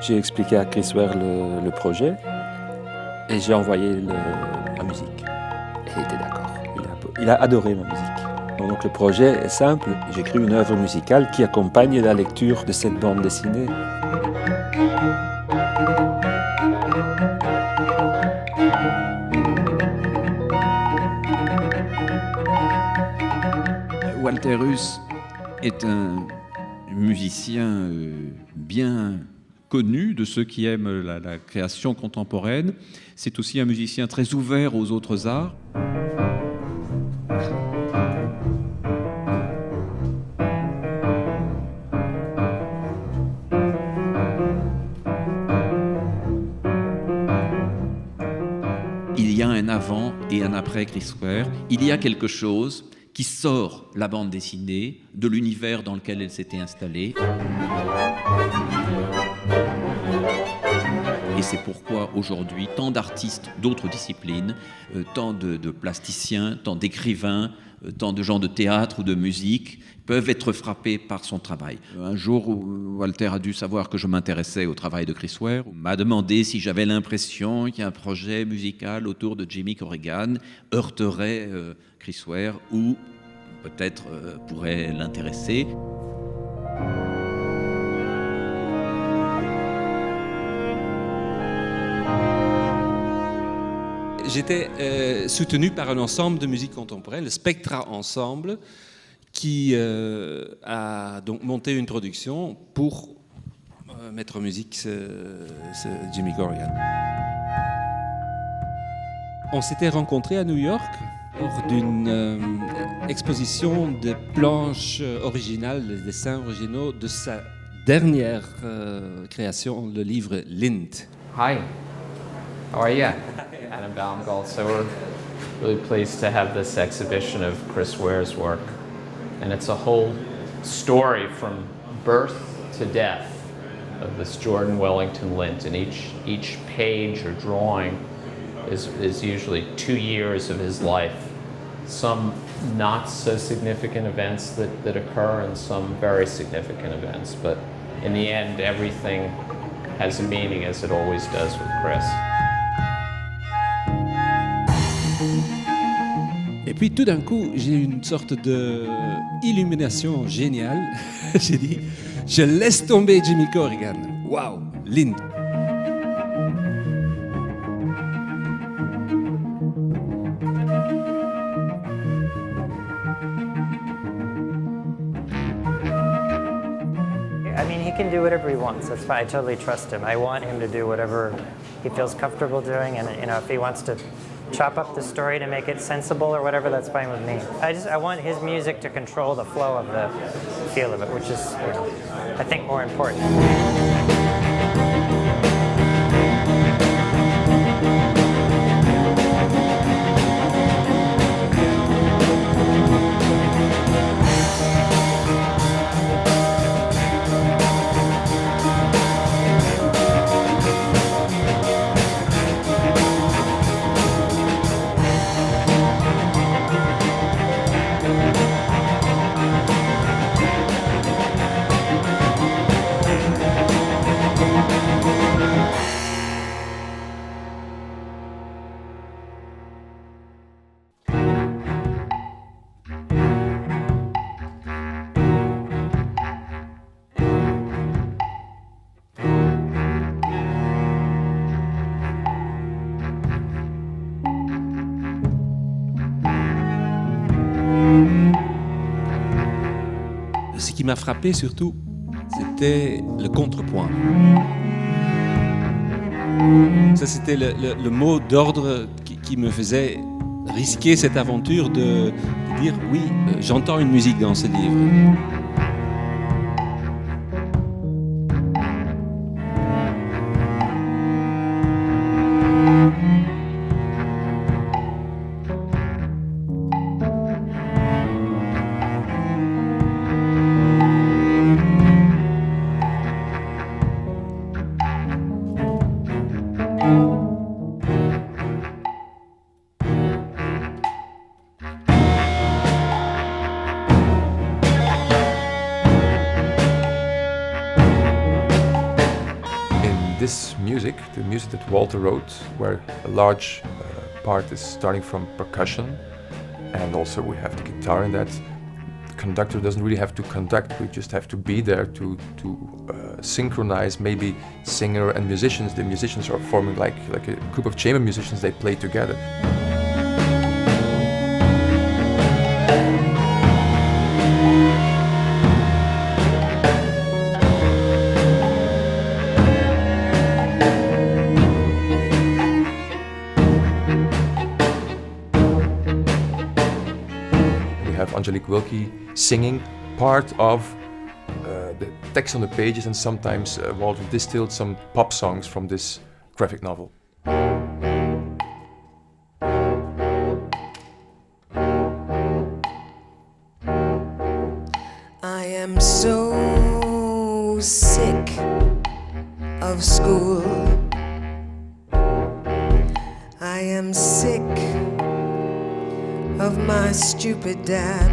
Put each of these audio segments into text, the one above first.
J'ai expliqué à Chris Ware le projet et j'ai envoyé la musique. Et il était d'accord. Il a adoré ma musique. Donc le projet est simple. J'écris une œuvre musicale qui accompagne la lecture de cette bande dessinée. Walter Huss est un musicien bien connu de ceux qui aiment la création contemporaine. C'est aussi un musicien très ouvert aux autres arts. Il y a un avant et un après Chris Ware. Il y a quelque chose qui sort la bande dessinée de l'univers dans lequel elle s'était installée. Et c'est pourquoi aujourd'hui, tant d'artistes d'autres disciplines, tant de plasticiens, tant d'écrivains, tant de gens de théâtre ou de musique peuvent être frappés par son travail. Un jour où Walter a dû savoir que je m'intéressais au travail de Chris Ware, m'a demandé si j'avais l'impression qu'un projet musical autour de Jimmy Corrigan heurterait Chris Ware ou peut-être pourrait l'intéresser. J'étais soutenu par un ensemble de musique contemporaine, le Spectra Ensemble, qui a donc monté une production pour mettre en musique ce Jimmy Corrigan. On s'était rencontrés à New York lors d'une exposition de planches originales, des dessins originaux de sa dernière création, le livre Lint. Hi, how are you? Adam Baumgold. So we're really pleased to have this exhibition of Chris Ware's work. And it's a whole story from birth to death of this Jordan Wellington Lint. And each page or drawing is usually 2 years of his life. Some not so significant events that occur and some very significant events. But in the end, everything has a meaning, as it always does with Chris. Et puis tout d'un coup, j'ai eu une sorte d'illumination géniale. J'ai dit, je laisse tomber Jimmy Corrigan. Waouh, Lint. I mean, he can do whatever he wants. That's fine. I totally trust him. I want him to do whatever he feels comfortable doing, and if he wants to chop up the story to make it sensible or whatever, that's fine with me. I want his music to control the flow of the feel of it, which is, I think, more important. Ce qui m'a frappé surtout, c'était le contrepoint. Ça, c'était le mot d'ordre qui me faisait risquer cette aventure de dire oui, j'entends une musique dans ce livre. this music, the music that Walter wrote, where a large part is starting from percussion, and also we have the guitar in that. The conductor doesn't really have to conduct, we just have to be there to synchronize maybe singer and musicians. The musicians are forming like a group of chamber musicians, they play together. Angelique Wilkie singing part of the text on the pages, and sometimes Walter distilled some pop songs from this graphic novel. I am so sick of school. I am sick of my stupid dad.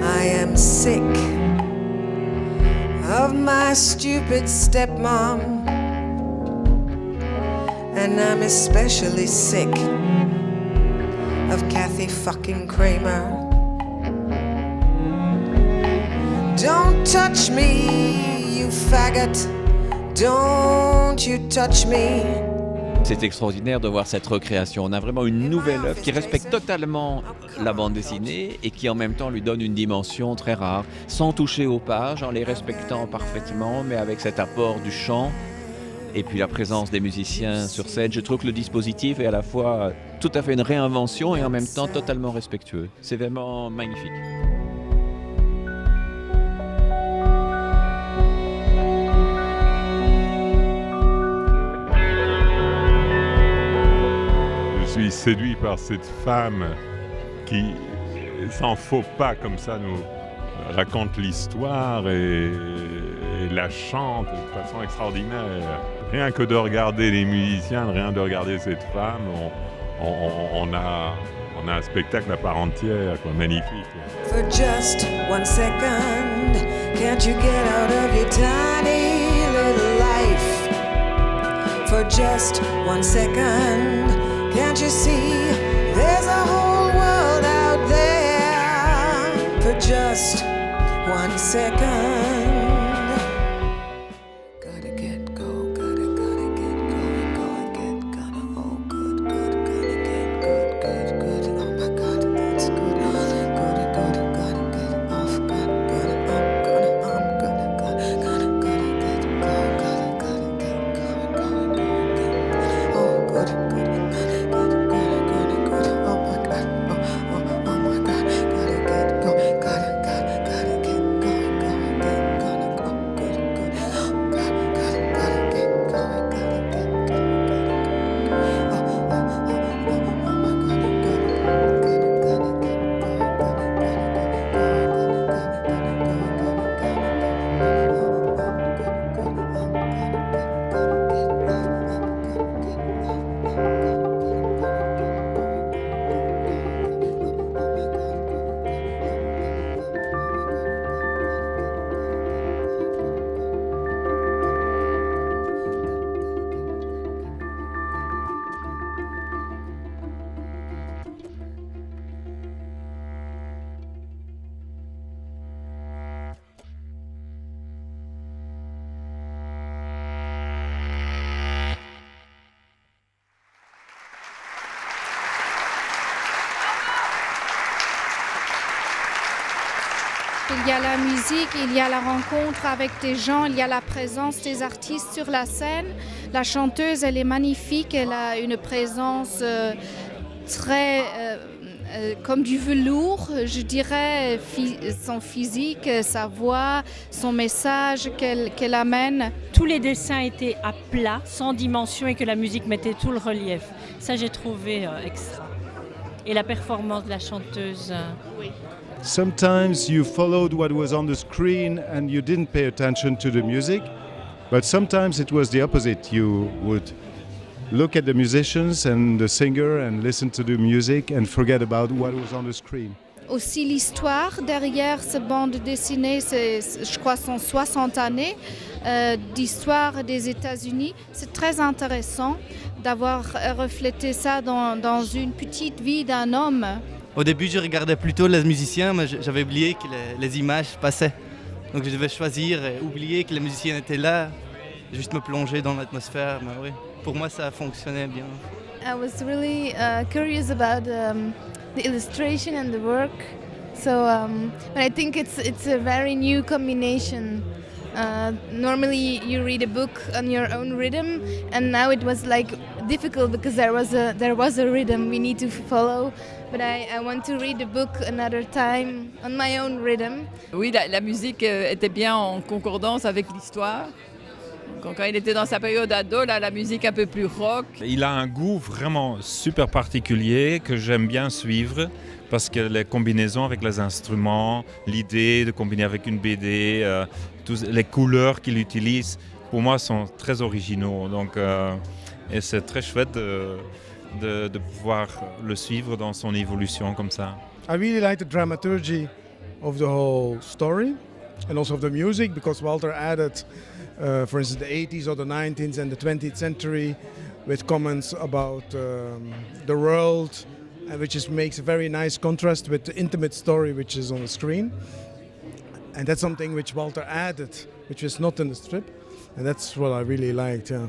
I am sick of my stupid stepmom. And I'm especially sick of Kathy fucking Kramer. Don't touch me, you faggot. Don't you touch me. C'est extraordinaire de voir cette recréation. On a vraiment une nouvelle œuvre qui respecte totalement la bande dessinée et qui en même temps lui donne une dimension très rare, sans toucher aux pages, en les respectant parfaitement, mais avec cet apport du chant et puis la présence des musiciens sur scène. Je trouve que le dispositif est à la fois tout à fait une réinvention et en même temps totalement respectueux. C'est vraiment magnifique. Je suis séduit par cette femme qui, sans faux pas comme ça, nous raconte l'histoire et la chante de façon extraordinaire. Rien que de regarder les musiciens, rien de regarder cette femme, on a un spectacle à part entière, quoi, magnifique. For just 1 second, can't you get out of your tiny little life? For just 1 second, can't you see there's a whole world out there? For just 1 second. Gotta get go, gotta get going, gotta oh good, gotta get good, oh my god, that's good, gotta get off, gotta get go, gotta get oh good. Il y a la musique, il y a la rencontre avec des gens, il y a la présence des artistes sur la scène. La chanteuse, elle est magnifique, elle a une présence très comme du velours, je dirais, son physique, sa voix, son message qu'elle amène. Tous les dessins étaient à plat, sans dimension, et que la musique mettait tout le relief. Ça, j'ai trouvé extra. Et la performance de la chanteuse. Oui. Sometimes you followed what was on the screen and you didn't pay attention to the music, but sometimes it was the opposite. You would look at the musicians and the singer and listen to the music and forget about what was on the screen. aussi l'histoire derrière cette bande dessinée. Je crois, sont 60 années d'histoire des États-Unis. C'est très intéressant d'avoir reflété ça dans une petite vie d'un homme. Au début, je regardais plutôt les musiciens, mais j'avais oublié que les images passaient. Donc je devais choisir et oublier que les musiciens étaient là, juste me plonger dans l'atmosphère. Mais oui, pour moi, ça fonctionnait bien. I was really curious about the illustration and the work. So, but I think it's a very new combination. Normally, you read a book on your own rhythm, and now it was like difficult because there was a rhythm we need to follow. But I want to read the book another time on my own rhythm. Oui, la musique était bien en concordance avec l'histoire. Quand il était dans sa période ado, là, la musique un peu plus rock. Il a un goût vraiment super particulier que j'aime bien suivre parce que les combinaisons avec les instruments, l'idée de combiner avec une BD, les couleurs qu'il utilise, pour moi, sont très originaux. Donc, et c'est très chouette de pouvoir le suivre dans son évolution comme ça. I really like the dramaturgy of the whole story and also of the music because Walter added, for instance, the 80s or the 19th and the 20th century with comments about the world, which makes a very nice contrast with the intimate story which is on the screen. And that's something which Walter added, which was not in the strip. And that's what I really liked, yeah.